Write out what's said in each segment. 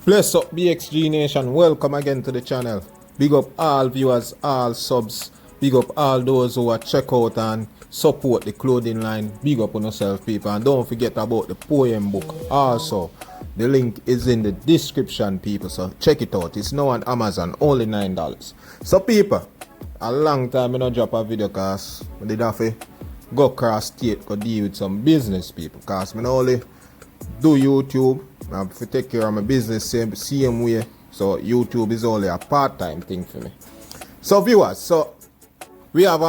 Bless up BXG Nation, welcome again to the channel. Big up all viewers, all subs. Big up all those who are check out and support the clothing line. Big up on yourself, people. And don't forget about the poem book. Also, the link is in the description, people. So check it out. It's now on Amazon, only $9. So people, a long time I don't drop a video because I did have to go cross state to deal with some business people. Because I not only do YouTube, I have to take care of my business same way. So YouTube is only a part-time thing for me. So viewers, so we have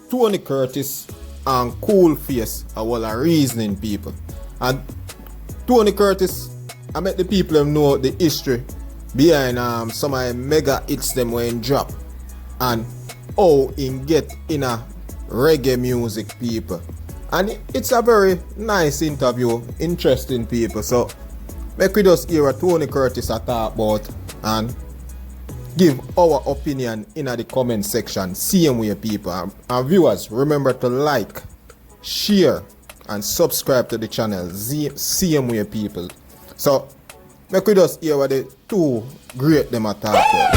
Tony Curtis and Coolface, our reasoning people. And Tony Curtis, I met the people who know the history behind some of the mega hits them when drop and how in get in a reggae music, people. And it's a very nice interview, interesting people. So make we just hear what Tony Curtis talk about and give our opinion in the comment section. Same way, people. And viewers, remember to like, share, and subscribe to the channel. Same way, people. So make we just hear what the two great them talk about.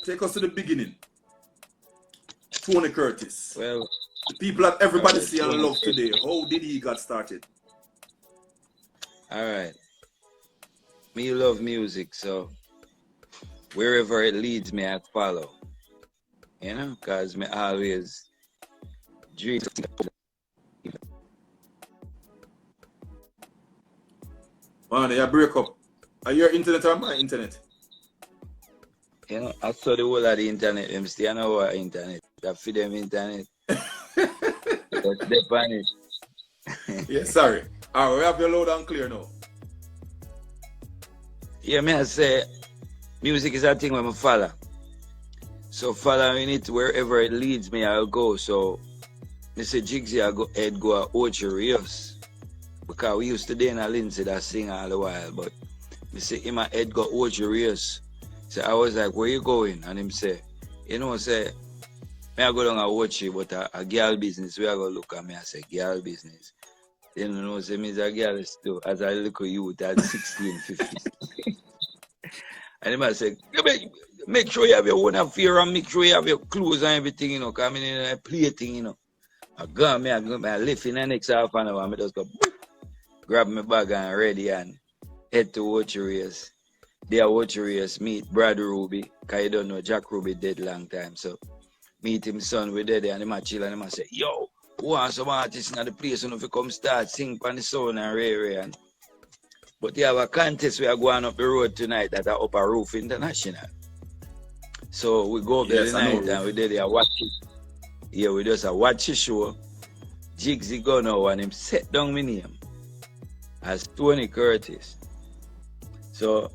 Take us to the beginning. Tony Curtis. Well, the people that everybody see and love today. How did he got started? Alright. Me love music, so wherever it leads me, I follow. You know, because me always dream. Man, you break up. Are your internet or my internet? You know, I saw the whole of the internet. Them still know what internet. I feed them internet. But they panic. Yeah, sorry. Alright, we have your loud and clear now. Yeah, me I say music is a thing when I follow. So following it wherever it leads me, I'll go. So I say Jigsy I go head go a Ocherios. Because we used to do in a Lindsay that sing all the while, but I say in my head go Ocherios. So I was like, where you going? And him say, you know, say, me I go down and watch it, but a girl business, we are going to look at me. I say, girl business. Then you know, say, me a girl still, as I look at you, at 16, 15. And him I say, make sure you have your own affair and make sure you have your clothes and everything, you know, because I'm in a play thing, you know. I lift in the next half an hour, I just go, grab my bag and ready and head to watch a race. They are watch a race, meet Brad Ruby, because you don't know, Jack Ruby dead long time, so meet him son, we dead there, and him a chill, and him a say, yo, who want some artists in the place, if you come start, sing on the sound and Ray. And but they have a contest we are going up the road tonight at the Upper Roof International. So we go up there tonight and we did there watch it. Yeah, we just a watch the show. Jigsy go now and him set down my name as Tony Curtis. So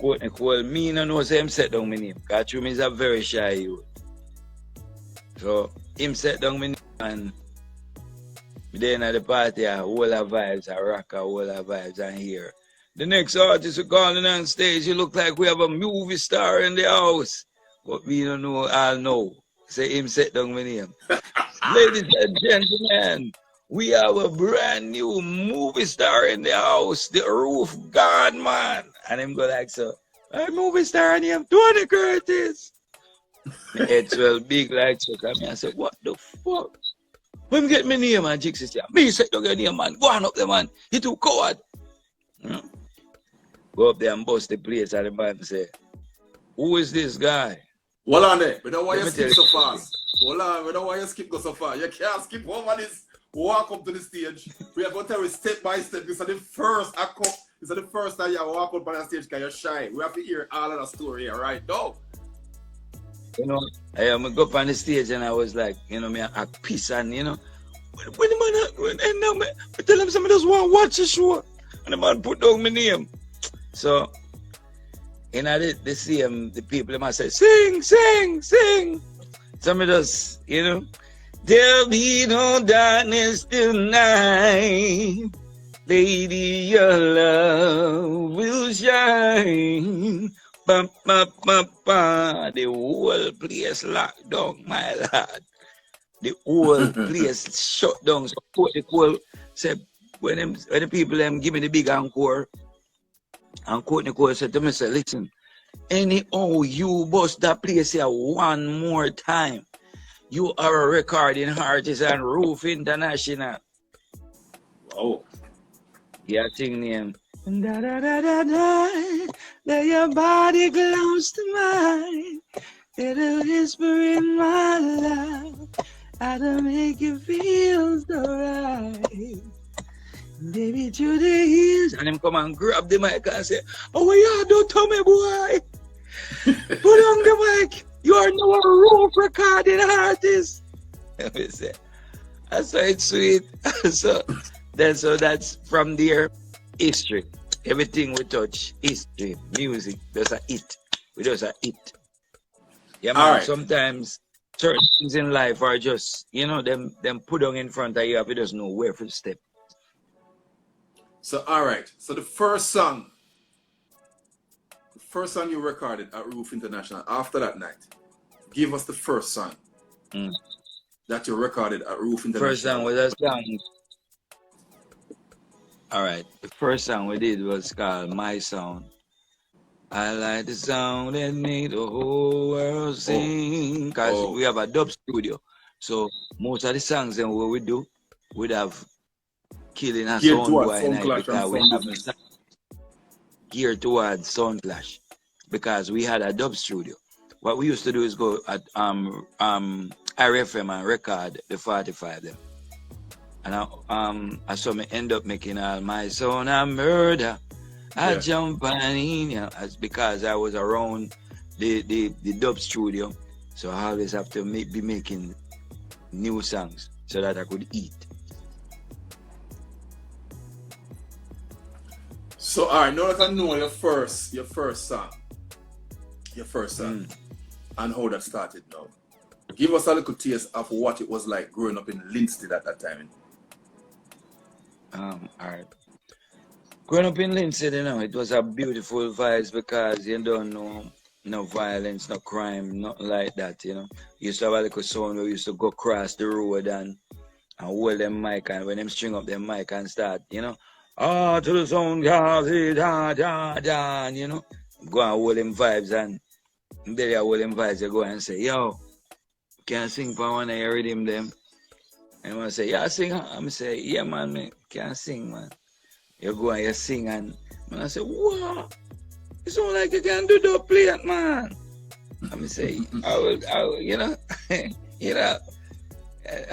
well, me no know say him set down my name. Because me is a very shy youth. So him set down my name and then at the party a whole of vibes, a rock, a whole of vibes and here. The next artist who calling on stage, you look like we have a movie star in the house. But we don't know, all know. Say him set down my name. Ladies and gentlemen, we have a brand new movie star in the house. The roof gone, man. And him go like so, a movie star name, Tony Curtis. My head swell big like so. I say, what the fuck? When get my name and Jigsy say, me set down your name, man. Go on up there, man. You too coward. Go up there and bust the place and the man say, who is this guy? Hold on there. We don't want you to skip so fast. Hold on. We don't want you to skip go so far. You can't skip over this. Walk up to the stage. We are going to tell you step by step. This is the first This is the first time you walk up on the stage because you're shy. We have to hear all of the story here, right? No. You know, I go up on the stage and I was like, you know, me a piece and, you know, when the man, and now me tell him somebody just want to watch the show. And the man put down my name. So, you know, the same, the people, they must say, sing, sing, sing. Somebody just, you know, there'll be no darkness tonight. Lady, your love will shine. Ba, ba, ba, ba. The whole place locked down, my lad. The whole place shut down. So the call said when the people give me the big encore, and Courtney Cole said to me, say, listen, anyhow you bust that place here one more time, you are a recording artist and Roof International. Oh. Yeah, sing name. Da da da da da. Let your body close to mine. It'll whisper in my life. How to make you feel so right. Baby, through the years. And him come and grab the mic and say, oh, yeah, don't tell me, boy. Put on the mic. You are now a Roof recording artist. I say, that's so it's sweet. so that's from there, history. Everything we touch, history, music, there's a it. We just a it. Yeah, man. Right. Sometimes certain things in life are just, them put on in front of you, you just know where to step. So, all right. So the first song you recorded at Roof International after that night, give us the first song that you recorded at Roof International. First song was a song. All right. The first song we did was called My Sound. I like the sound that made the whole world sing. Because we have a dub studio. So most of the songs then what we do, we'd have killing a sound boy night because we have geared towards sound clash. Because we had a dub studio. What we used to do is go at RFM and record the 45 them. And I saw me end up making all my sound a murder. I jump in, because I was around the dub studio. So I always have to be making new songs so that I could eat. So all right, now that I know your first song, and how that started now. Give us a little taste of what it was like growing up in Linstead at that time. All right. Growing up in Linstead, it was a beautiful vibes because you don't know no violence, no crime, nothing like that, You used to have a little sound where we used to go across the road and hold them mic, and when them string up them mic and start, to the sound, da, da, da, go and hold them vibes, and there you hold them vibes, you go and say, yo, can I sing for one of your rhythm them? And I say, yeah, sing. I'm say, yeah, man, can't sing, man. You go and you sing, and I say, wow, it sounds like you can do the plate, man. I'm say, I will, I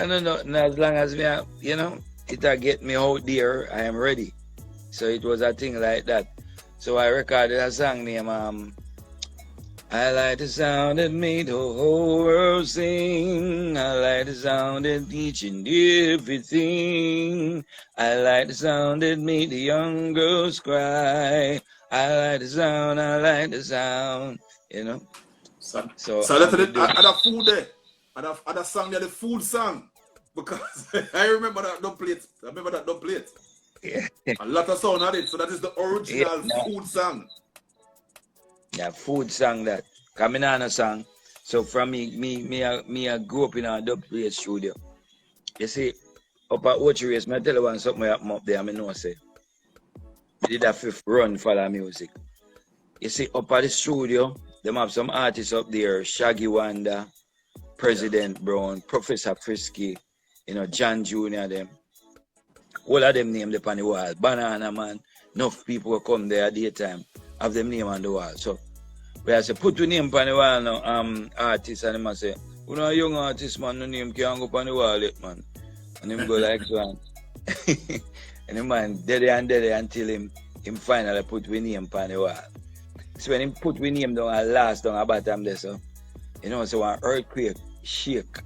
don't know, as long as me, it'll get me out there, I am ready. So it was a thing like that. So I recorded a song named I like the sound that made the whole world sing. I like the sound that each and everything. I like the sound that made the young girls cry. I like the sound, So that's the food there. And that song there, the food song. Because I remember that dub plate. Yeah. A lot of sound on it. So that is the original food song. Yeah, food song that. Coming on a song. So from me, I grew up in a dub plate studio. You see, up at Ocho I tell you something up there, I know say. We did a fifth run for the music. You see, up at the studio, them have some artists up there, Shaggy Wanda, President Brown, Professor Frisky, John Jr. them. All of them named up on the wall. Banana Man, enough people will come there at daytime, have them name on the wall. So we have to put your name on the wall now, artists, and them say, you know, a young artist, man, no name can't go on the wall yet, man. And him go like so. And the man dead until him finally put we name on the wall. So when him put we name down and last down about time there, so so an earthquake shake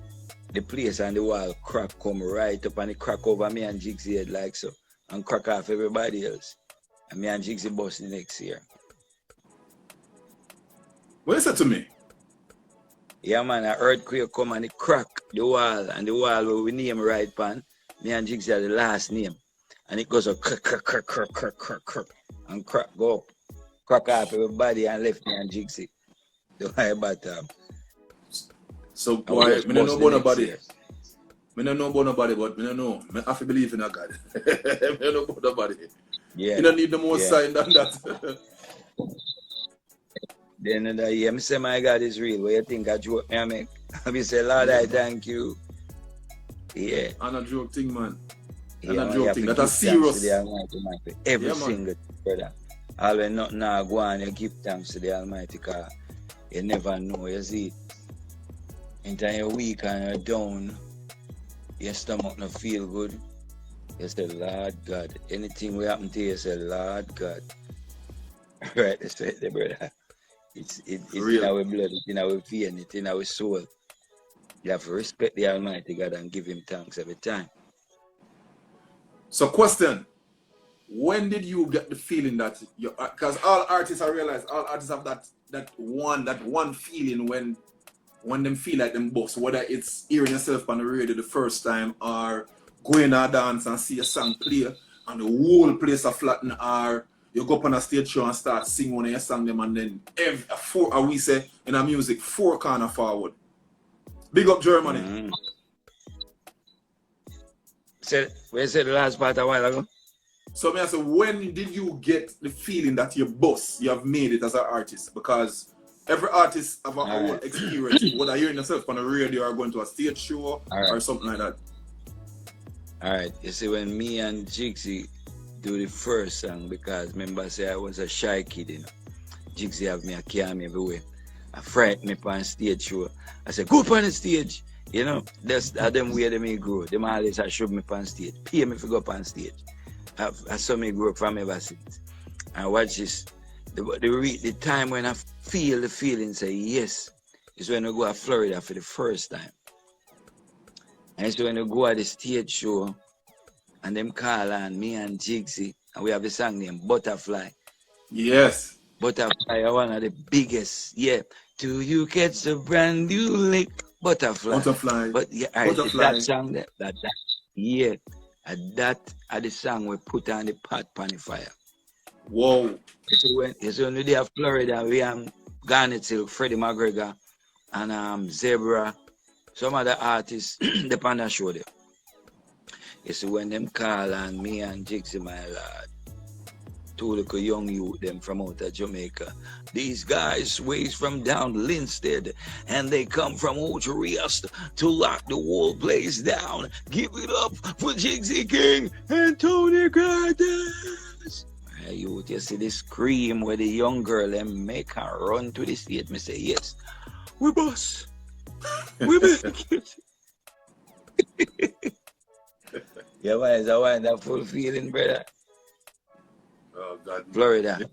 the place and the wall crack come right up and it crack over me and Jigsy head like so and crack off everybody else. And me and Jigsy bust the next year. What is that to me? Yeah, man, an earthquake come and it crack the wall, and the wall where we name right pan, me and Jigsy are the last name. and it goes a and crack go up, crack up everybody and left me and Jigsy. The high bottom. So And we boy, just me don't bust know the about next nobody. year. Me don't know about nobody, but me don't know. Me have to believe in a God. Me don't know about nobody. Yeah. You don't need no more Yeah. sign than that. Then another year, I say, my God is real. What you think I joke me, I make? I say, Lord, I thank you. Yeah. And a joke thing, man. Yeah, And a man, joke you have thing. to That's a give thanks to serious. the Almighty, man, for every Yeah, man. single thing, brother. Always nothing now go on, you give thanks to the Almighty, because you never know, you see. Anytime you're weak and you're down, your stomach not feel good, you say, Lord God. Anything will happen to you, you say, Lord God. Right, that's right, there, brother. It's in Real. our blood, it's in our vein, it's in our soul. You have to respect the Almighty God and give him thanks every time. So question. When did you get the feeling that you, because all artists, I realize all artists have that one feeling when them feel like them boss, whether it's hearing yourself on the radio the first time or going to a dance and see a song play and the whole place are flatten, or you go up on a stage show and start singing one of your songs them, and then we say in our music, 4 corner forward. Big up Germany. Mm-hmm. Where said the last part a while ago? So I say, when did you get the feeling that you're boss, you have made it as an artist? Because every artist have a whole experience, whether hearing yourself on the radio or going to a stage show or something like that. Alright, you see, when me and Jigsy do the first song, because remember I say I was a shy kid, you know. Jigsy have me a carry me everywhere. I frighten me on stage show. I say, go up on the stage. You know, that's them way they may grow. Them always show me on stage. Pay me to go up on stage. I saw me grow up from ever since. And watch this. The time when I feel the feeling, say yes, is when I go to Florida for the first time. And so when I go at the stage show, and them call on me and Jigsy, and we have a song named Butterfly. Yes. Butterfly are one of the biggest. Yeah. Do you catch a brand new lick? Butterfly. Butterfly. But yeah, Butterfly. that song that yeah. And that are the song we put on the pot pan the fire. Whoa. It's when they have Florida, we have Garnet Silk, Freddie McGregor, and Zebra, some other artists, they on the show there. It's when them call on me and Jigsy, my lord. 2 little young youth them from out of Jamaica. These guys ways from down Linstead, and they come from Ulterior to lock the whole place down. Give it up for Jigsy King and Tony Curtis. Youth, you see the scream where the young girl them make her run to the stage. Me say, yes, we boss. We make it. Yeah, man, it's a wonderful feeling, brother. Oh, God. Florida.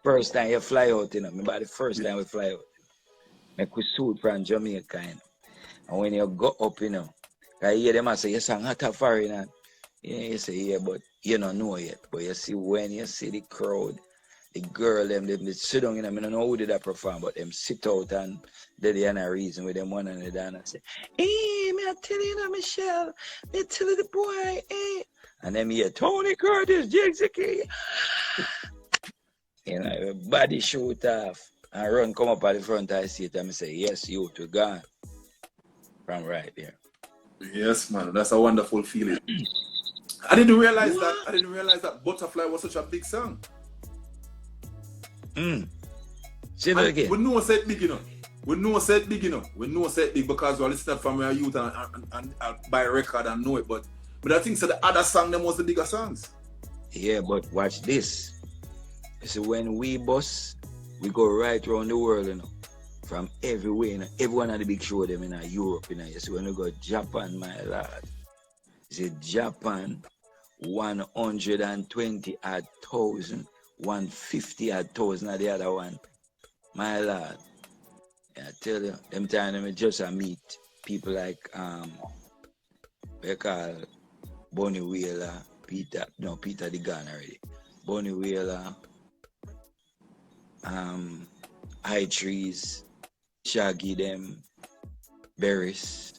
First time you fly out, you know. Remember the first time we fly out. Make we suit from Jamaica, you know. And when you go up, you know, I hear them say, you sang hot foreign. You say, yeah, but you don't know yet. But you see, when you see the crowd, the girl, them sit down, you know, I don't know who did that perform, but them sit out and they have a reason with them one another and say, hey, me I tell you, now, Michelle, me tell you the boy, hey. And then me hear Tony Curtis, Jigsy King. You know, body shoot off and run come up at the front I see it and I say, yes, you to gone. From right there. Yes, man. That's a wonderful feeling. I didn't realize that Butterfly was such a big song. Say that again. We know said big, you know. We know said big because we listen from our youth and buy a record and know it. But I think so the other song them was the bigger songs. Yeah, but watch this. So when we bus, we go right around the world, you know. From everywhere, you know. Everyone at the big show them in Europe, you know. You see when we go Japan, my lord. You see Japan 120,000, 150,000 at the other one. My lord. I tell you, them time I just meet people like they call Bonnie Wheeler, Peter the Gun already. Bonnie Wheeler, High Trees, Shaggy them, Berries,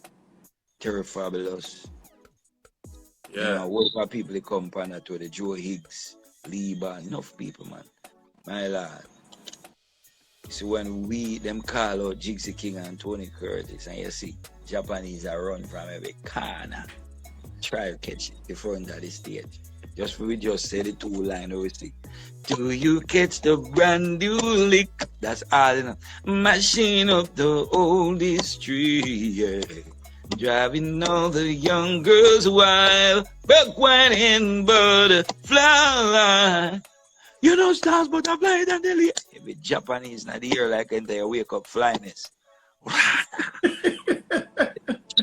Terry Fabulous. You know, what for people they come on that to the Joe Higgs, Liba, enough people, man. My lord. So when them call out Jigsy King and Tony Curtis, and you see Japanese are run from every corner, try to catch the front of the stage. We just say the two line we see. Do you catch the brand new lick? That's all, you know. Machine up the old history, yeah. Driving all the young girls wild, buck white and butterfly. You know stars, butterfly, and the if it's Japanese, not the ear like they wake up flyness.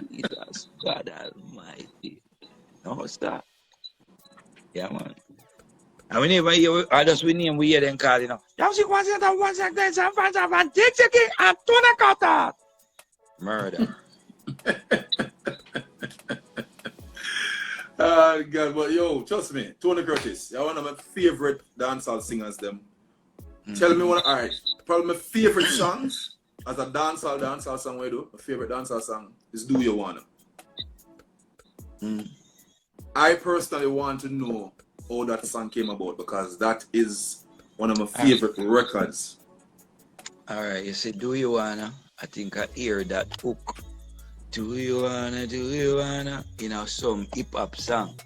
Jesus, God Almighty. No stop. Yeah, man. And whenever you just we name we hear them call, you know. Murder. God, but yo, trust me, Tony Curtis, you're one of my favorite dancehall singers. Them. Tell me one. Alright, probably my favorite songs as a dancehall song. We do. My favorite dancehall song is "Do You Wanna." I personally want to know how that song came about because that is one of my favorite records. Alright, you say "Do You Wanna?" I think I hear that hook. Do you wanna, you know, some hip hop song.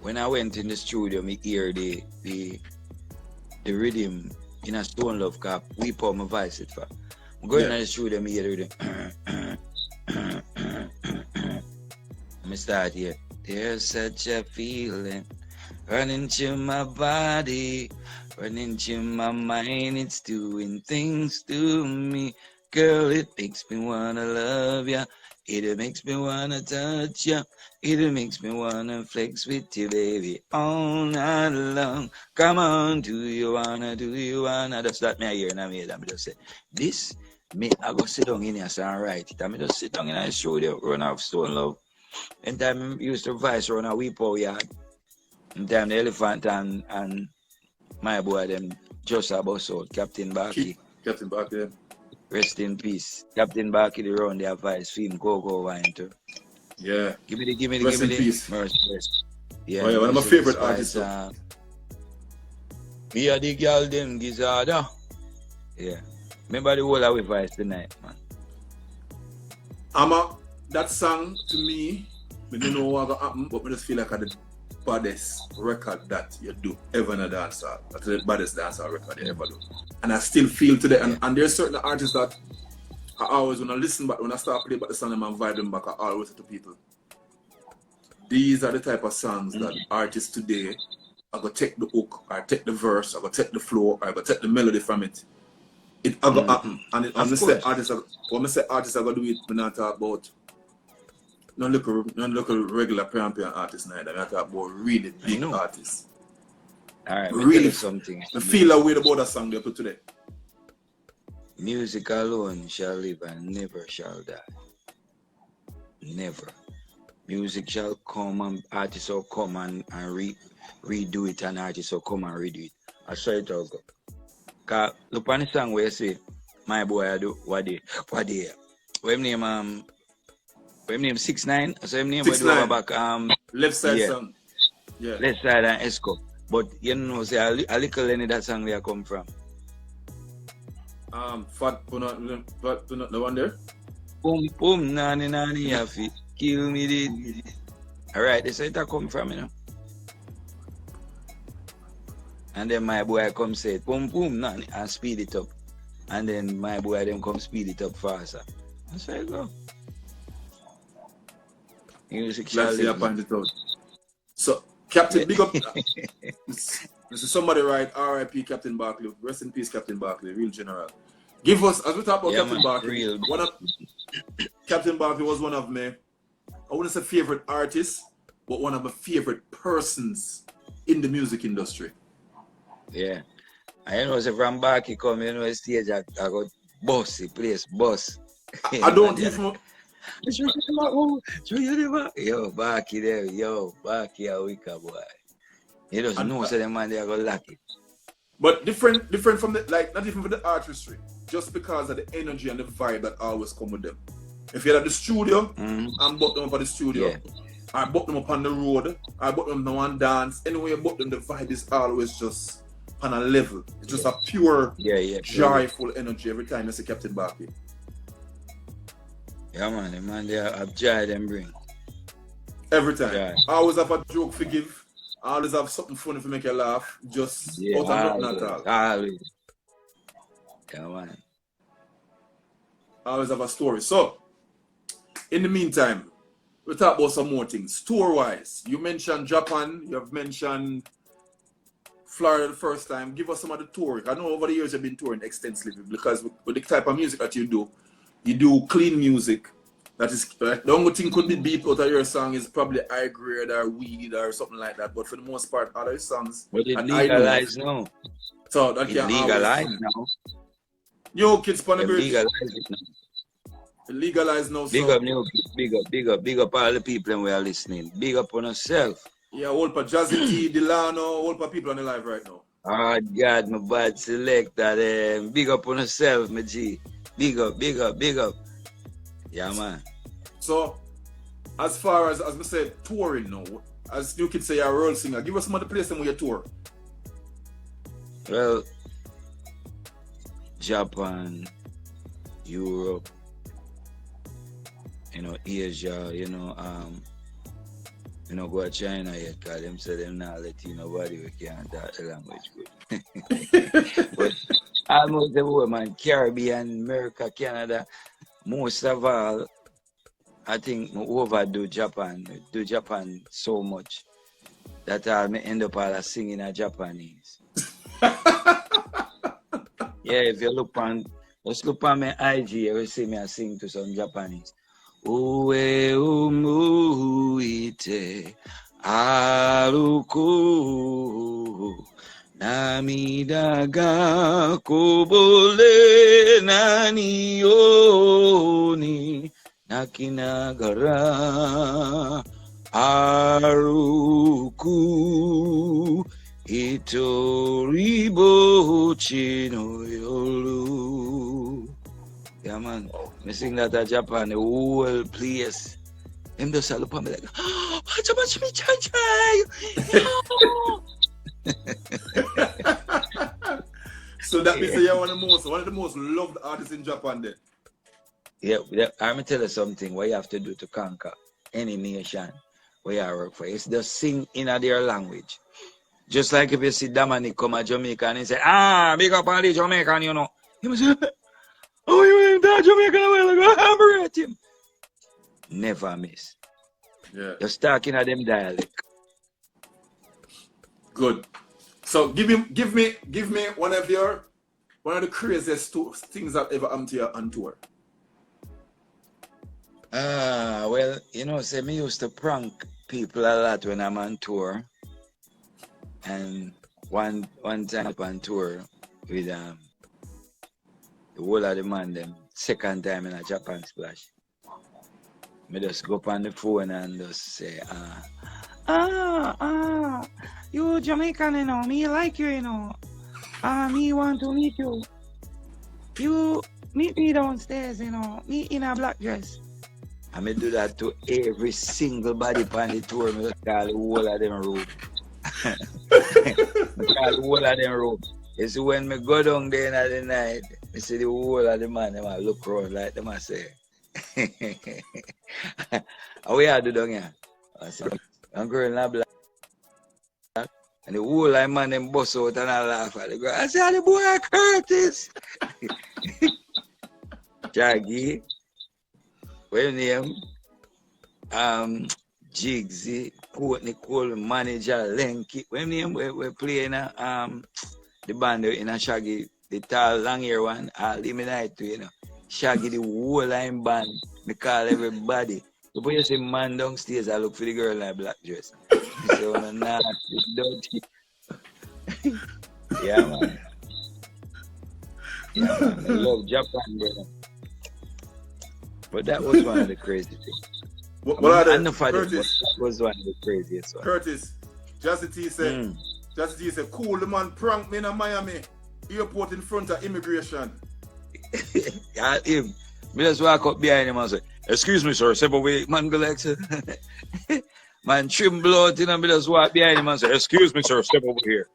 When I went in the studio, me hear the rhythm in a Stone Love Cap, we put my voice it for. I'm going in the studio, me hear the rhythm. Let me start here. There's such a feeling running through my body, running through my mind, it's doing things to me. Girl, it makes me wanna love ya. It makes me wanna touch ya. It makes me wanna flex with you, baby, all night long. Come on, do you wanna? That's that me here and I made. I just say, this, me, I go sit down in here and write it. I just sit down in the studio, run off Stone Love. And time I used to voice run a Weepo yard. And time the Elephant and my boy, them just about so, Captain Baki. Captain Baki, Rest in peace. Captain Baki the round the advice film go wine too. Yeah. Give me the Rest in peace. Mercy. Yeah. Oh, yeah, one of my favorite artists. Me are the girl them gizzard. Yeah. Remember the whole of advice tonight, man. That song to me, I don't know what gonna happen, but I just feel like the baddest record that you do ever in a dancehall. That's the baddest dancehall record you ever do. And I still feel today, and there's certain artists that I always, when I listen back, when I start playing back the song and vibe them back, I always say to people, these are the type of songs that artists today are going to take the hook, or take the verse, or going to take the flow, or going to take the melody from it. It are going to happen. And when I say artists are going to do it, we're not talking about not look a regular piano artist neither. I talk about really big artists. Alright, really something. I feel a way about that song they put today. Music alone shall live and never shall die. Never. Music shall come and artists will come and redo it, and artists will come and redo it. I saw it all go. Cause look on the song where you say, my boy I do what they when name 6ix9ine, so him name we do back left side song. Yeah. Left side and Esco. But you know say a little any that song where come from. Fat Punot the one there? Boom nani happy. Kill me did. Alright, this is where it come from, you know. And then my boy come say boom nani and speed it up. And then my boy them come speed it up faster. That's where you go. Music shall live. So Captain, big up. This is somebody right. R.I.P. Captain Barkley. Rest in peace, Captain Barkley. Real general. Give us, as we talk about Captain Barkley. Captain Barkley was one of my, I wouldn't say favorite artists, but one of my favorite persons in the music industry. Yeah. I know say from Barkley come, you know, stage I got bossy place, boss. I don't even. Yo, Barkley there, Barkley a wicked boy. You just know so the man they are gonna lock it. But different from the, like, not even for the artistry, just because of the energy and the vibe that always come with them. If you're at the studio, I'm bought them for the studio, I bought them up on the road, I bought them on one dance. Anyway, I bought them, the vibe is always just on a level. It's just a pure, joyful energy every time you see Captain Barkley. Yeah, man, the man, they have joy them bring. Every time. Joy. I always have a joke to give. I always have something funny to make you laugh. Just out of nothing at all. Always. Yeah, man. I always have a story. So, in the meantime, we'll talk about some more things. Tour-wise, you mentioned Japan. You have mentioned Florida the first time. Give us some of the tour. I know over the years you've been touring extensively because with the type of music that you do clean music. That is, the only thing could be beat out of your song is probably high grade or weed or something like that. But for the most part, other songs. But it's legalized now. So that it's legalized now. Yo, kids, pan the bridge. Legalized now. Legalized now. Big up, big up all the people who are listening. Big up on yourself. Yeah, all for Jazzy T, Delano, all for people on the live right now. Oh God, my bad selector. Big up on yourself, my G. Big up. Yeah, man. So, as far as I said, touring now, as you kids say, you're a world singer, give us some of the places where you tour. Well, Japan, Europe, Asia, go to China yet, because them say them not let nobody we can't talk the language good. But almost everywhere, man, Caribbean, America, Canada, most of all, I think I overdo Japan. Do Japan so much that I may end up all singing in Japanese. Yeah, if you look on my IG, you will see me sing to some Japanese. Ue umuite aruku namida ga kobole nani yo ni nakinagara aruku itoribo chino yoru. Yeah, man. I sing that at Japan, the whole place. Them just look at me like, oh, watch out, me chai. So that means you're one of the most loved artists in Japan then. Yeah, I'm gonna tell you something what you have to do to conquer any nation where you work for. It's just sing in their language. Just like if you see Dominic come to Jamaica and he say, big up on the Jamaican, He must say, oh, you ain't that Jamaican, him. Never miss. Yeah. Just talking at them dialect. Good. So give me one of the craziest things that ever happened to you on tour. Well, say me used to prank people a lot when I'm on tour. And one time up on tour with the whole of the man them second time in a Japan splash. Me just go up on the phone and just say, you Jamaican, me like you, me want to meet you. You meet me downstairs, me in a black dress. I may do that to every single body on the tour. Me just call the whole of them room. Me call the whole of them room. You see, when me go down there in the night, I see the whole of the man, them I look around like them I say. How we are do down here? I say, I'm girl in a black. And the whole of the man them bust out and I laugh at the girl. I say, the boy Curtis. Jaggy. What your name? Jigsy, Courtney Cole, manager, Lenky. What your name? We're playing the band in a Shaggy, the tall long hair one, eliminate to Shaggy the whole line band. Me call everybody. Before you say man downstairs, I look for the girl in a black dress. So nah, it's dirty. Yeah, man. Yeah, man. I love Japan, brother. But that was one of the crazy things. Curtis, that was one of the craziest ones. Curtis, Jazzy T said, cool, the man pranked me in Miami airport in front of immigration. Yeah, him. Me just walk up behind him and say, excuse me, sir, step away, man, go like, sir. Man, trim blood, you know, me just walk behind him and say, excuse me, sir, step over here.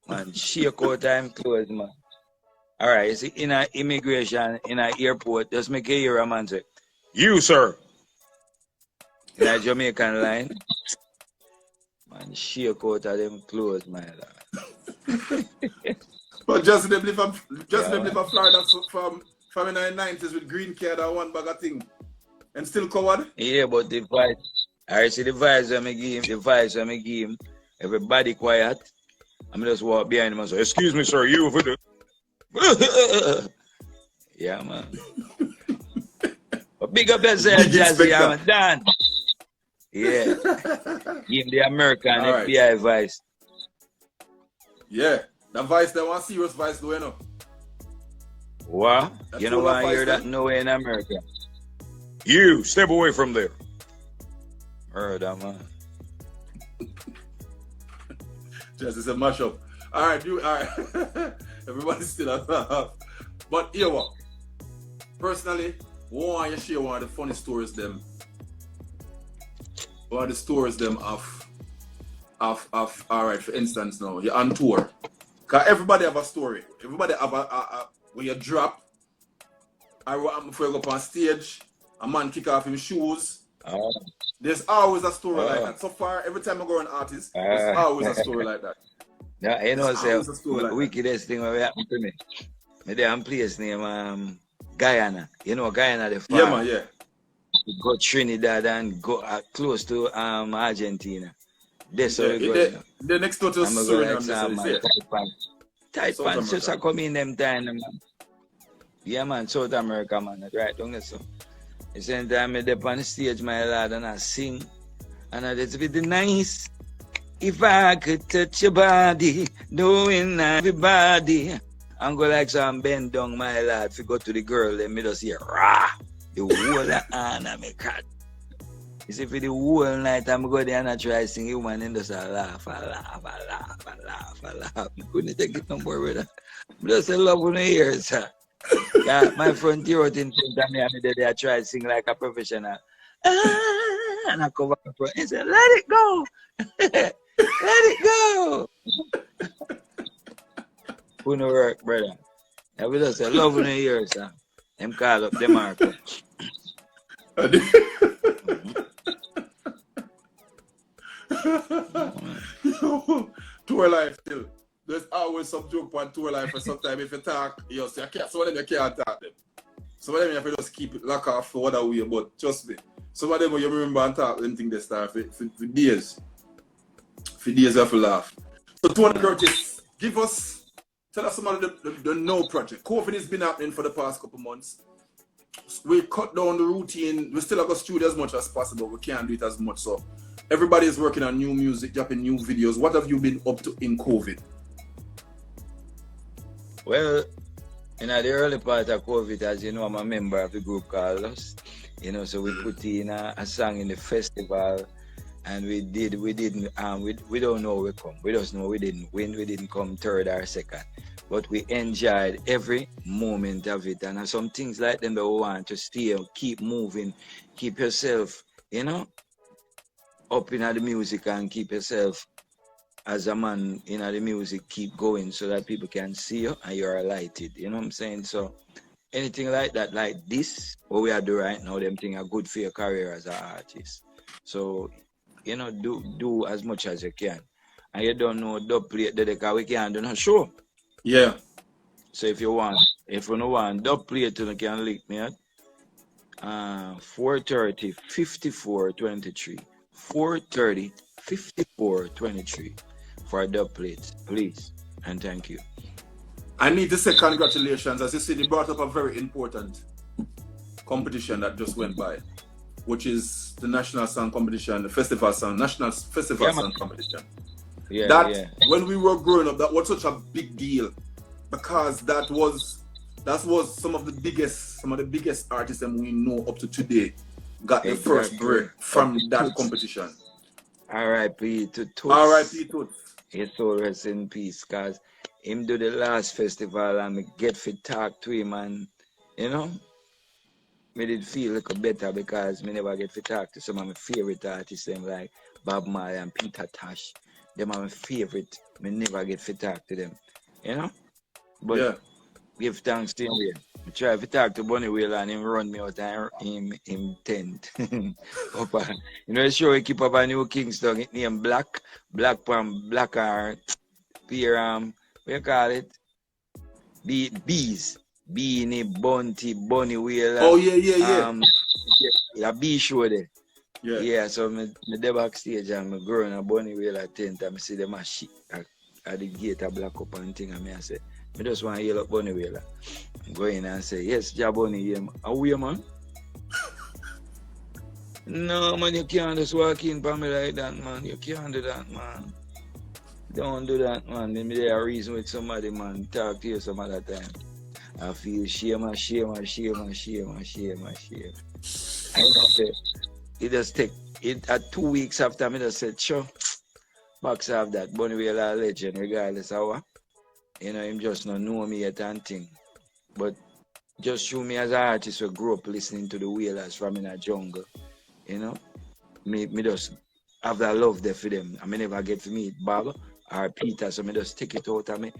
Man, shake out time clothes, man. All right, you see, in a immigration, in a airport, just make a hear a man say, you, sir. In a Jamaican line, man, shake out of them clothes, my lord. But just them live from Florida from in the 90s with green card and one bag of thing. And still covered? Yeah, but the vibes, I see the vibes when I give him, everybody quiet. I'm just walk behind him and say, excuse me, sir, you over there. Yeah, man. But big up yourself, Jazzy, I'm done. Yeah. Give him the American right. FBI vice. Yeah. The vice, they want serious vice going on. What? You know why I hear that nowhere in America? You, step away from there. Heard that, man. Just it's a mashup. All right. Everybody's still at half. But here what? Personally, want you share one of the funny stories them. One of the stories them of all right, for instance now, you're on tour. Cause everybody have a story. Everybody have a when you drop, before you go up on stage, a man kick off his shoes. There's always a story like that. So far, every time I go on artist, there's always a story like that. Yeah, you know, the wickedest thing that happened to me. I'm place name Guyana. You know Guyana the farm. Yeah, man, yeah. Go Trinidad and go close to Argentina. That's how we go. The next door to Suriname. Tight pants just come in them time, man. Yeah, man, South America, man. Right down there, so. The same time I dip on the stage, my lad, and I sing. And I just be nice. If I could touch your body, knowing everybody. I'm go like some bend down, my lad, if you go to the girl, then me just hear, rah, the whole hand of me cat. You see, for the whole night, I'm go there and I try to sing you, man, and just laugh. I couldn't take it no more with that. I just love when I hear it, sir. Yeah, my friend Tiro in front of me, and I try to sing like a professional. And I come back and say, let it go. Let it go. Who no work, brother? I will just say, love when I hear it, sir. Them call up the marker. Tour life still. There's always some joke on tour life, and sometimes if you talk, you say, some of them you can't talk them. Some of them you have to just keep it lock off for other way, but trust me, some of them you remember and talk them thing they start for days. For days you have to laugh. So Tony Curtis, tell us some of the No project. COVID has been happening for the past couple months. We cut down the routine. We still have to studio as much as possible. We can't do it as much. So everybody is working on new music, dropping new videos. What have you been up to in COVID? Well, in the early part of COVID, as you know, I'm a member of the group called Us. You know, so we put in a song in the festival, and we don't know we come. We just know we didn't win. We didn't come third or second, but we enjoyed every moment of it. And some things like them that we want to stay, keep moving, keep yourself, you know, up in the music and keep yourself as a man in the music, keep going so that people can see you and you're lighted. You know what I'm saying? So anything like that, like this, what we are doing right now, them things are good for your career as an artist. So, you know, do as much as you can. And you don't know dub plate because we can't do no show. Yeah. So if you don't want dub plate, you can link me at 430 54 23. 430 54 23 for dub plates, please, and thank you. I need to say congratulations. As you see, they brought up a very important competition that just went by, which is the National Song Competition, the Festival Song, National Festival Song Competition. Yeah, when we were growing up, that was such a big deal because that was some of the biggest artists that we know up to today got the first break from that competition. R.I.P. to Toots. R.I.P. Toots. His soul rest in peace, cause him do the last festival and me get to talk to him and, you know, me did feel a little better because me never get to talk to some of my favorite artists, them like Bob Marley and Peter Tosh. Them are my favorite. Me never get to talk to them, you know. But Yeah. give thanks to him. I try to talk to Bunny Wheeler and him run me out and him tent. Up, you know, the show he keep up a New Kingston. It name Black or Peer what you call it? Bees. Beanie, Bunty, Bunny Wheeler. Oh yeah. Yeah, B show there. Yeah. Yeah, so me there backstage and me growing a Bunny Wheeler tent and me see them a shit at the gate a black up and thing and me I say, me just want to yell up Bunny Wheeler. Go in and say, yes, Jaboni, yeah, how are you, man? No, man, you can't just walk in for me like that, man. You can't do that, man. Don't do that, man. Then me there a reason with somebody, man. Talk to you some other time. I feel shame. I say, it just take it at 2 weeks after me just said, sure, box have that Bunny Wheeler legend, regardless of what. You know, him just not know me yet and thing. But just show me as an artist who grew up listening to the Wheelers from in a jungle. You know? Me just have that love there for them. I may never get to meet Bob or Peter, so me just take it out of me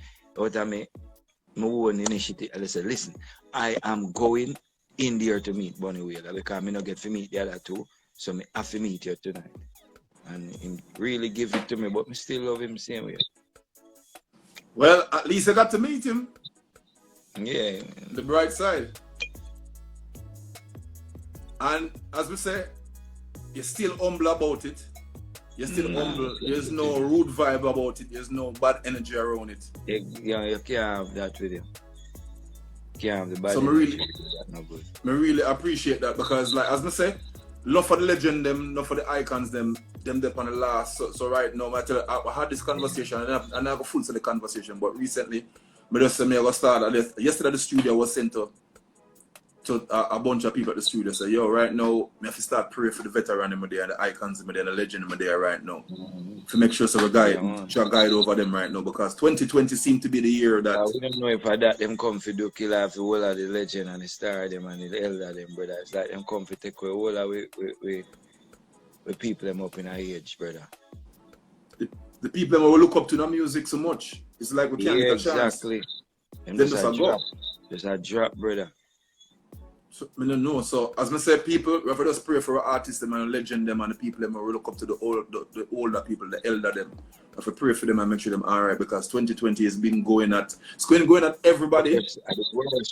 my own initiative. I say, listen, I am going in there to meet Bunny Wheeler because I not get to meet the other two, so me have to meet you tonight. And he really give it to me, but me still love him same way. Well, at least I got to meet him. Yeah. The bright side. And as we say, you're still humble about it. You're still humble. There's no rude vibe about it. There's no bad energy around it. Yeah, you can't have that with him. You can't have the bad so energy. That's not good. I really appreciate that because, like, as I say, love for the legend, them, love for the icons, them on the last. So right now, I had this conversation and I never full to the conversation, but recently, I just said, I got started. Yesterday, the studio was sent to a bunch of people at the studio. So, yo, right now, I have to start praying for the veteran in there, the icons in there, the legend in there right now. To make sure so we guide over them right now because 2020 seemed to be the year that. We don't know if that them come for do kill off the whole of the legend and the star them and the elder them, brother. It's like them come for take away all of we people them up in our age, brother. The people that we look up to the music so much. It's like we can't get a chance. Exactly. Then just a drop. Just a drop, brother. So, I don't know. So, as I say, people, we have to just pray for our artists, them and legend them and the people them we look up to the older people, the elder them. We have to pray for them and make sure them alright because 2020 has been going at everybody. It's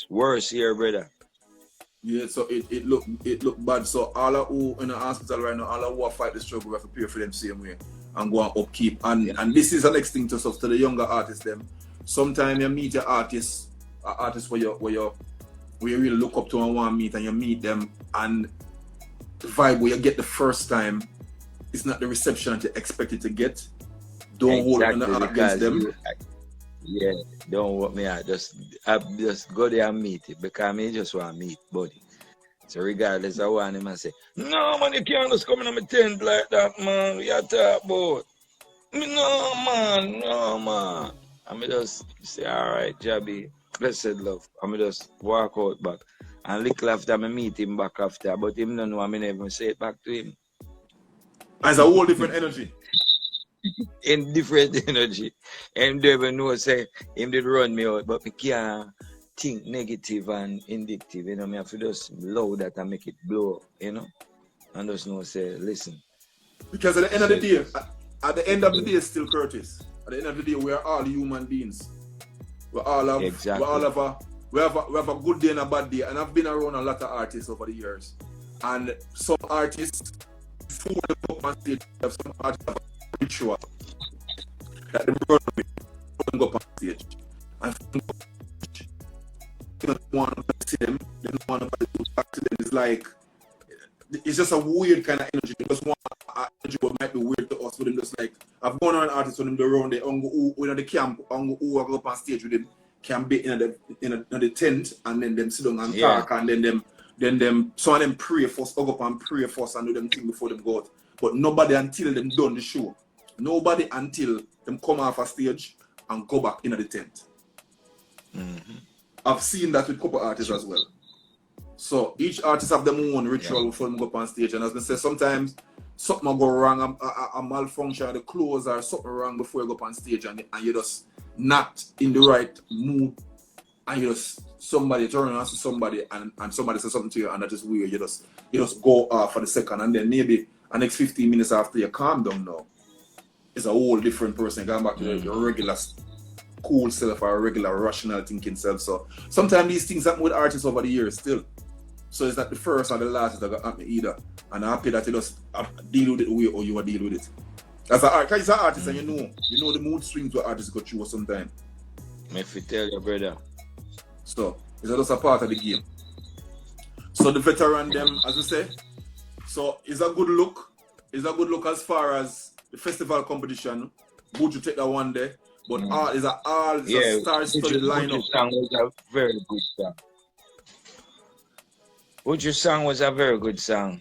worse here, brother. Yeah, so it look bad. So all of who in the hospital right now, all of who are fight the struggle, we have to pray for them same way and go and upkeep. And this is the next thing to the younger artists them. Sometimes you meet your artists where you really look up to and want to meet, and you meet them, and the vibe where you get the first time, it's not the reception that you expected to get. Don't hold on against them. Yeah, don't want me out. Just go there and meet it because I just want to meet buddy. So regardless, I want him and say, no man, you can't just come in on my tent like that, man. You talk about. No man. I mean just say, alright, Jabby. Blessed love. I just walk out back. And little after I meet him back after, but him don't know I mean even say it back to him. It's a whole different energy. In different energy. And they even know say him did run me out, but me can't think negative and indictive. You know, me have to just loud that and make it blow, you know. And just know say, listen. Because at the end of the day, it's still Curtis. At the end of the day, we are all human beings. We have a good day and a bad day, and I've been around a lot of artists over the years. And some artists, before they go up on stage, some artists have a ritual that they run with when they go up on stage. And they don't want to see them, they don't want to do back to them. It's just a weird kind of energy. They just want an energy what might be weird to us, but them just like, I've gone around artists with them around the the camp, who go up on stage with them, can be in the tent, and then them sit down and talk, and then them some of them pray first, go up and pray first and do them thing before them go out. But nobody until them done the show. Nobody until them come off a stage and go back in the tent. I've seen that with a couple artists as well. So each artist have their own ritual before them go up on stage. And as I say, sometimes something will go wrong, a malfunction, the clothes or something wrong before you go up on stage, and you're just not in the right mood, and you just somebody turn around to somebody and somebody says something to you, and that is weird. You just go off for the second, and then maybe the next 15 minutes after you calm down now, it's a whole different person going back to your regular cool self or regular rational thinking self. So sometimes these things happen with artists over the years still. So it's not the first or the last that got happen either. And I'm happy that you just deal with it the way or you are deal with it. As an artist, and you know the mood swings what artists go through sometimes. If you tell your brother. So it's just a part of the game. So the veteran them, as I say, so it's a good look. It's a good look as far as the festival competition. Would you take that one day? But it's a star-studded lineup. Song was a very good song. Your song was a very good song.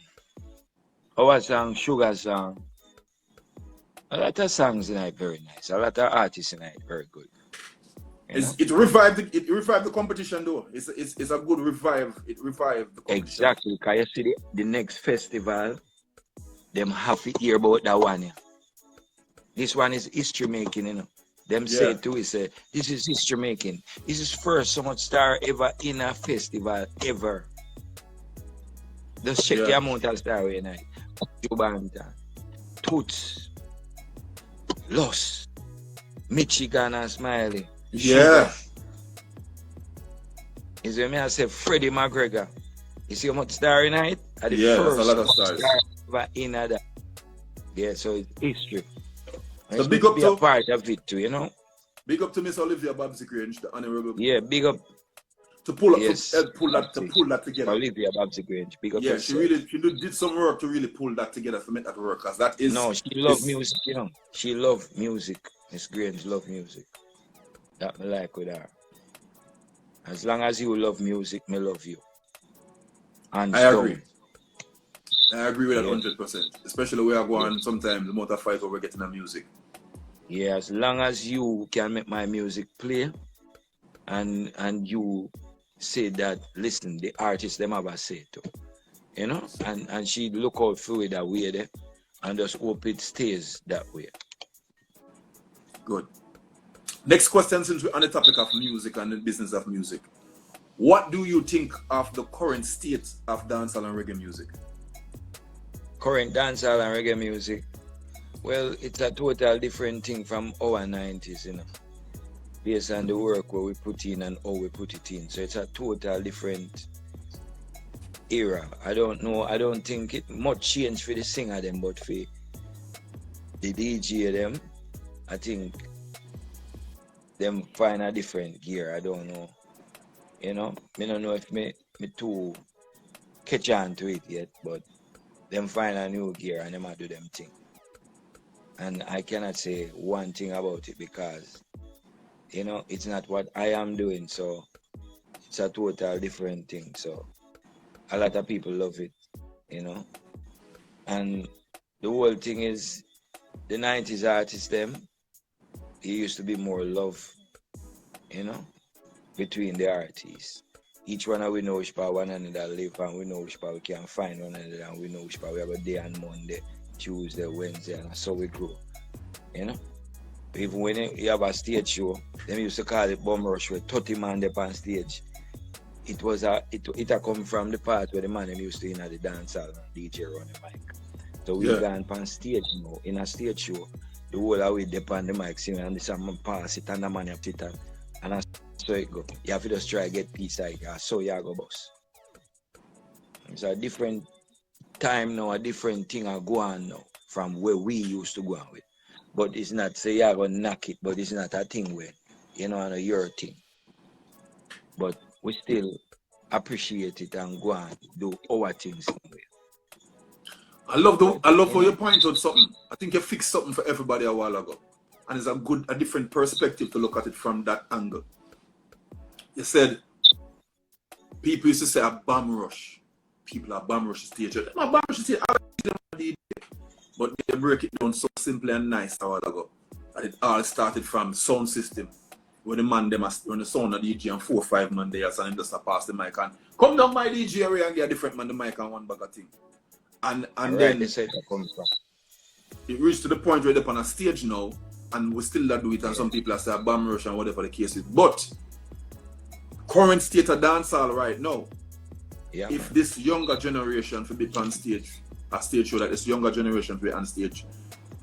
Our song, Sugar Song. A lot of songs tonight very nice. A lot of artists tonight very good. It revived the competition though. It's a good revive. It revived the competition. Exactly, because you see the next festival, them have to hear about that one. Yeah. This one is history making, you know. Them say too, he say, this is history making. This is first so much star ever in a festival ever. Just check the amount of star we night. Jubanta, Toots, Lost, Michigan and Smiley. Yeah. Is when I say Freddie McGregor. You see how much star in it? That's a lot of stars. Star in that. Yeah, so it's history. So big up to a part of it too, you know. Big up to Miss Olivia Babsy Grange, the honorable. Yeah, big up to pull that together. Olivia Babsy Grange, big up. Yeah, she did some work to really pull that together to make that work. Cause that is she loved music, you know. She loved music. Miss Grange loved music. That me like with her. As long as you love music, me love you. And I agree. I agree with that 100%. Especially where I go on sometimes the motor fight over getting the music. Yeah, as long as you can make my music play and you say that, listen, the artist them have a say to. You know? And she look out for it that way there and just hope it stays that way. Good. Next question, since we're on the topic of music and the business of music. What do you think of the current state of dancehall and reggae music? Current dancehall and reggae music? Well, it's a total different thing from our 90s, you know. Based on the work where we put in and how we put it in. So it's a total different era. I don't think it much change for the singer them, but for the DJ them, I think them find a different gear. I don't know. You know, I don't know if me too catch on to it yet, but them find a new gear and them do them thing. And I cannot say one thing about it because, you know, it's not what I am doing, so it's a total different thing. So a lot of people love it, you know. And the whole thing is the 90s artists them, it used to be more love, you know, between the artists. Each one of we know which part one another live and we know which part we can find one another and we know which part we have a day on Monday, Tuesday, Wednesday, and so we grow. You know? Even when you have a stage show, them used to call it bum rush with 30 man there on stage. It come from the part where the man used to in the dance hall and DJ run the mic. So we gone on stage now, in a stage show, the whole of we dip on the mic singing and this man pass it and the man have to it and that's so it go. You have to just try to get peace like so you go boss. It's a different time now, a different thing are go on now from where we used to go on with. But it's not say you're gonna knock it, but it's not a thing where you know on your thing. But we still appreciate it and go and do our things somewhere. I love how you point out something. I think you fixed something for everybody a while ago. And it's a different perspective to look at it from that angle. You said people used to say a bum rush. People are bum rush stage. Them a bum rush stage. But they break it down so simple and nice a while ago. And it all started from sound system. when the man them when the sound of DJ and 4 or 5 man there, and just pass the mic and come down my DJ area and get a different man the mic and one bag of thing. And then they say that comes from. It reached to the point where they're on a stage now, and we still do it, and some people are saying bomb rush and whatever the case is. But current state of dancehall right now, if this younger generation to be on stage, a stage show like this younger generation to be on stage,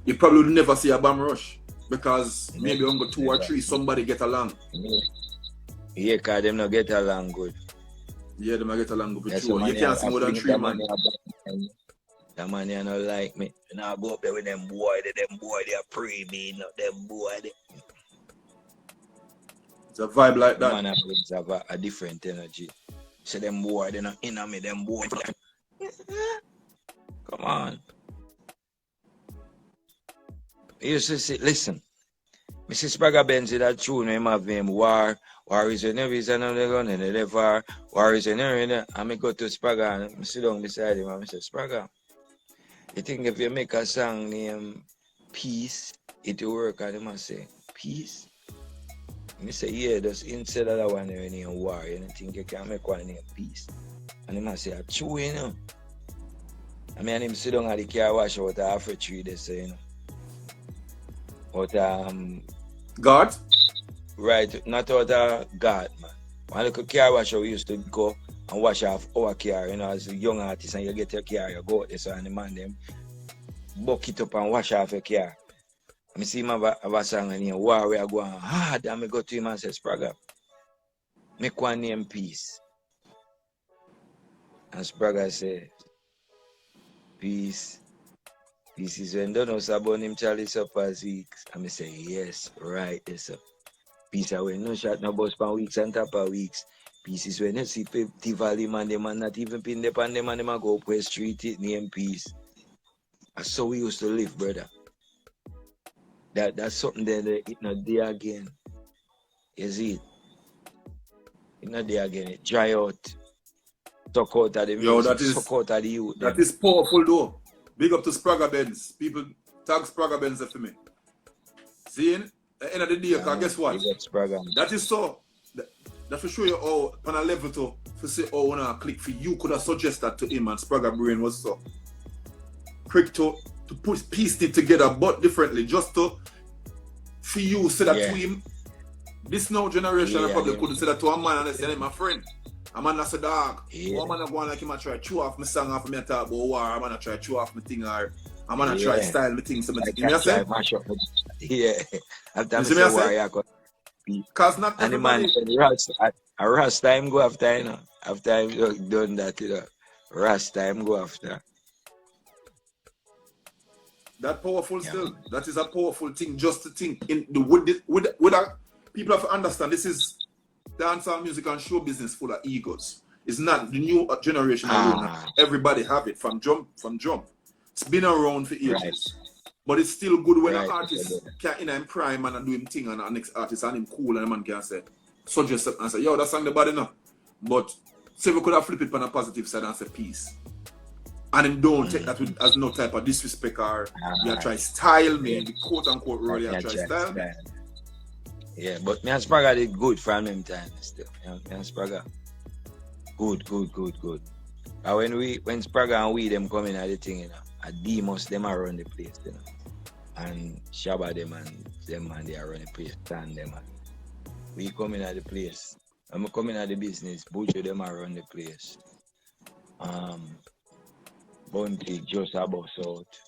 you probably would never see a bomb rush because maybe only 2 or 3 somebody get along. Yeah, because them not get along good. Yeah, they might get along good with you. You can't see more than 3 man. That man you not like me. And I go up there with them boy, they are pre-me, not them boy. It's a vibe like that. Man have a different energy. So them boy, they not in on me, them boy. Come on. You see, listen. Mrs. Spraga Benz that tune him have him war is a never is another gun and never war is a never. I may go to Spraga and sit down beside him and I say, Spraga, you think if you make a song named Peace, it will work? And he must say, Peace? And he say, yeah, just instead of that one named War, you think you can make one named Peace? And he must say, a true, you know. I mean, him sit down at the car wash out half a tree, they say, you know. Out God? Right, not out of God, man. One little car wash we used to go and wash off our car, you know, as a young artist, and you get your car, you go out there, so and the man them buck it up and wash off your car. I see him have a song and he war we are going hard, and I go to him and say, Spraga, make one name Peace. And Spraga say, Peace. Peace is when don't know about him Charlie up as weeks. And I say, yes, right, yes, sir. Peace are when no shot no bus per weeks and top of weeks. Peace is when you see Tivoli man, them man not even pin the pan, them and them go up West Street, it name Peace. That's how we used to live, brother. That's something that it not there again. You see it? It not there again. It dry out. Suck out of the music, suck out of the youth. That is powerful though. Big up to Spraga Benz. People tag Spraga Benz for me. Seeing? At the end of the day, because guess what? That is so. That will show you how, on a level to say, oh, when I click for you, could have suggested that to him, and Spraga brain was so quick to piece it together, but differently, just to, for you, say that to him. This now generation, I probably couldn't say that to a man and say, hey, my friend. A man that's a dog. One man go on like him, I try to chew off my song off me and talk about war. I'm gonna try to chew off my thing, or I'm gonna try to style my thing. So you know what I'm saying? Yeah. After you know what I'm saying? Because not and everybody... the man, a Rasta time go after, you know. After I've done that, you know. Rasta time go after. That powerful still. That is a powerful thing just to think. People have to understand this is dancehall music and show business full of egos. It's not the new generation alone. Everybody have it from jump. It's been around for ages. Right. But it's still good when an artist can in prime and do him thing and the next artist and him cool and the man can say, suggest and say, yo, that song the bad enough. But say we could have flipped it on a positive side and say peace. And then don't take that as no type of disrespect or you try style me, the quote unquote role you try style me. Yeah, but me and Spraga did good from them time still. Me and Spraga. Good. And when Spraga and we them coming at the thing, you know, at Demos them around the place, you know. And Shabba them and they are running the place, stand them and we coming at the place. I'm coming at the business, Butcher them around the place. Bounty just about out.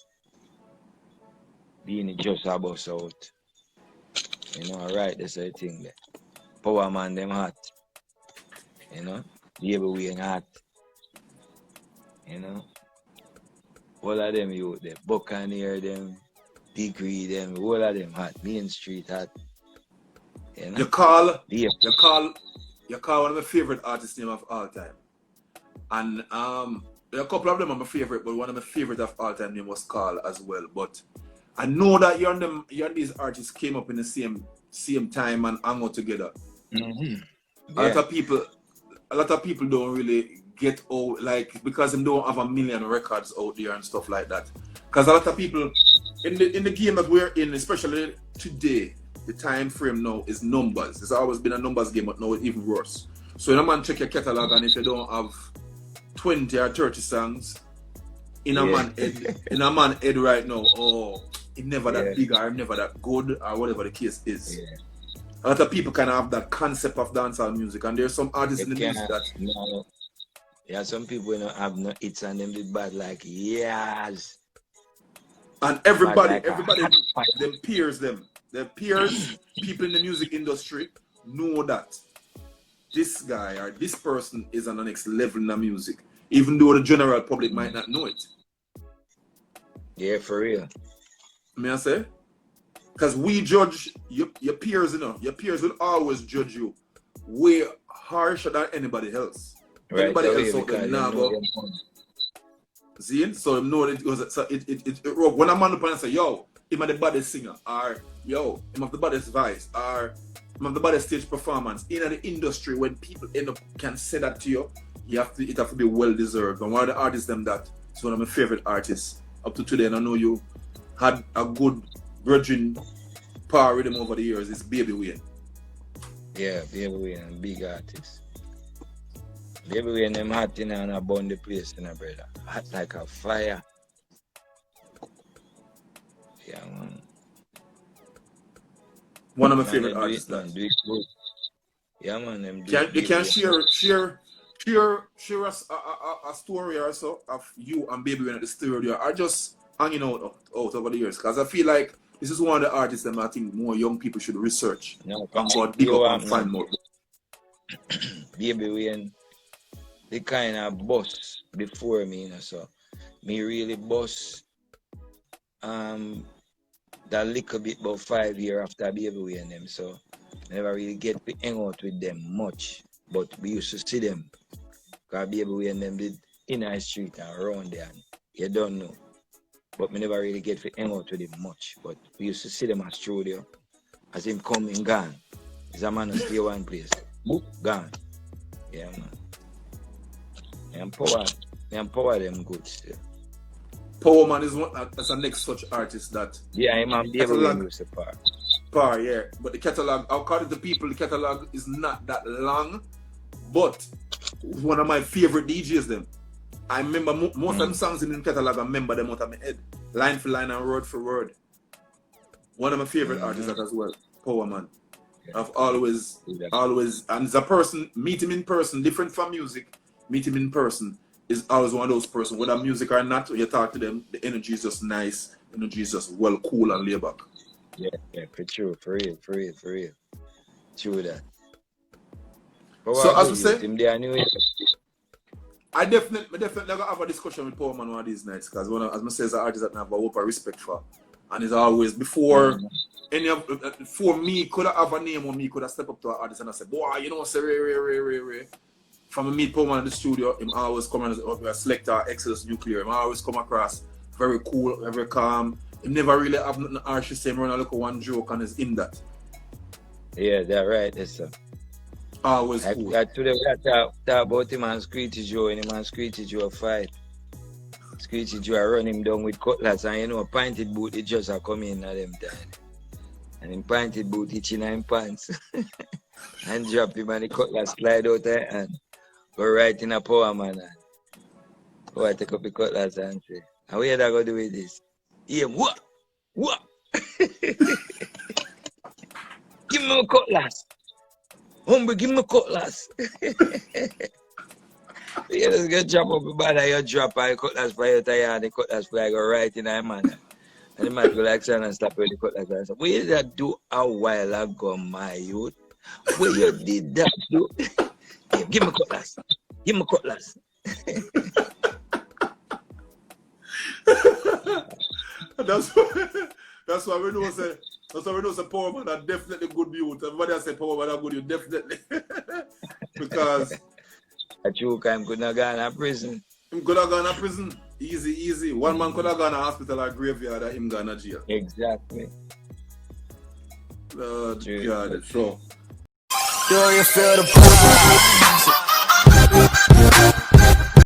Being just about out. You know, right, that's the thing there. Power man, them hot. You know, Labor we hot. You know, all of them youth, them Buccaneer, them Degree, them, all of them hot. Main Street hot. You know? You call one of my favorite artists name of all time. And there are a couple of them are my favorite, but one of my favorite of all time name was Carl as well. But I know that you and these artists came up in the same time and hang out together. Mm-hmm. A lot of people don't really get out, like, because they don't have a million records out there and stuff like that. Because a lot of people in the game that we're in, especially today, the time frame now is numbers. It's always been a numbers game, but now it's even worse. So in a man check your catalog, and if you don't have 20 or 30 songs in a man head right now, oh, it's never that big or never that good or whatever the case is. Yeah. A lot of people kind of have that concept of dancehall music, and there's some artists in the music that. No. Yeah, some people don't have no hits and them be bad like yes. And everybody, them peers, their peers, people in the music industry know that this guy or this person is on the next level in the music, even though the general public might not know it. Yeah, for real. May I say? Because we judge your peers, you know. Your peers will always judge you way harsher than anybody else. Right, anybody else out there now go. See? So know that it goes. So it when a man up and say, yo, him the baddest singer, or yo, him have the baddest voice, or him have the baddest stage performance. In the industry, when people end up can say that to you, it have to be well deserved. And one of the artists it's one of my favorite artists up to today, and I know you had a good virgin power rhythm over the years. It's Baby Wayne. Yeah, Baby Wayne, big artist. Baby Wayne, them hot in and burn the place, you know, brother. Hot like a fire. Yeah, man. One of my favorite artists. Yeah, man. Them you can share a story or so of you and Baby Wayne at the studio, or just hanging out over the years, because I feel like this is one of the artists that I think more young people should research and dig up and find more. Baby Wayne, the kind of boss before me, you know, so me really boss that little bit about 5 years after Baby Wayne them, so never really get to hang out with them much, but we used to see them, because Baby Wayne them did in our street and around there, and you don't know. But me never really get to hang out with him much. But we used to see them at studio. As him come and gone. He's a man who stay one place. Boop, gone. Yeah, man. And power them good still. Power Man is that's the next such artist that. Yeah, I'm a Baby Wayne with the power, yeah. But the catalog, according to people, the catalog is not that long. But one of my favorite DJs them. I remember most of them songs in the catalog. I remember them out of my head, line for line and word for word. One of my favorite artists that as well, Power Man. Yeah. I've always, and as a person, meet him in person, different from music. Meet him in person is always one of those persons. Whether music or not, when you talk to them, the energy is just nice. The energy is just well, cool and laid back. Yeah, for true, for real. True that. So as we say. I definitely gonna have a discussion with Power Man one of these nights, because as I say, as an artist that I have a whoop of respect for, and it's always before me could have a name or me could have stepped up to an artist and I said, boy, you know, say Ray. From a meet Power Man in the studio, him always come as a selector, Exodus Nuclear. Him always come across very cool, very calm. Him never really have nothing harsh to say. Him run a look at one joke and is in that. Yeah, that's right, that's so. Always cool. Today we talk about him and Screechy Joe, and him and Screechy Joe fight. Screechy Joe run him down with cutlass, and you know, Pinted Boot, it just come in at them time. And him Pinted Boot itching in pants. And drop him and the cutlass slide out there and go right in a Power Man. Go I take up the cutlass and say, and what you gonna do with this? Yeah, what? Give me a cutlass. Hombre, give me a cutlass. You just get drop up the bad and you drop and the cutlass fly out there and the cutlass fly go right in the man. And the man go like son and stop with the cutlass and say, what did that do a while ago, my youth? What you did that do? Give me a cutlass. Give me a cutlass. That's why we know say. That's why we know say Power Man are definitely good youth. Everybody has said Power Man are good youth, definitely. Because a true crime could not go to prison. Him could have gone to prison. Easy. One man could have gone to hospital or graveyard and him gone to jail. Exactly. God, so. Do you feel the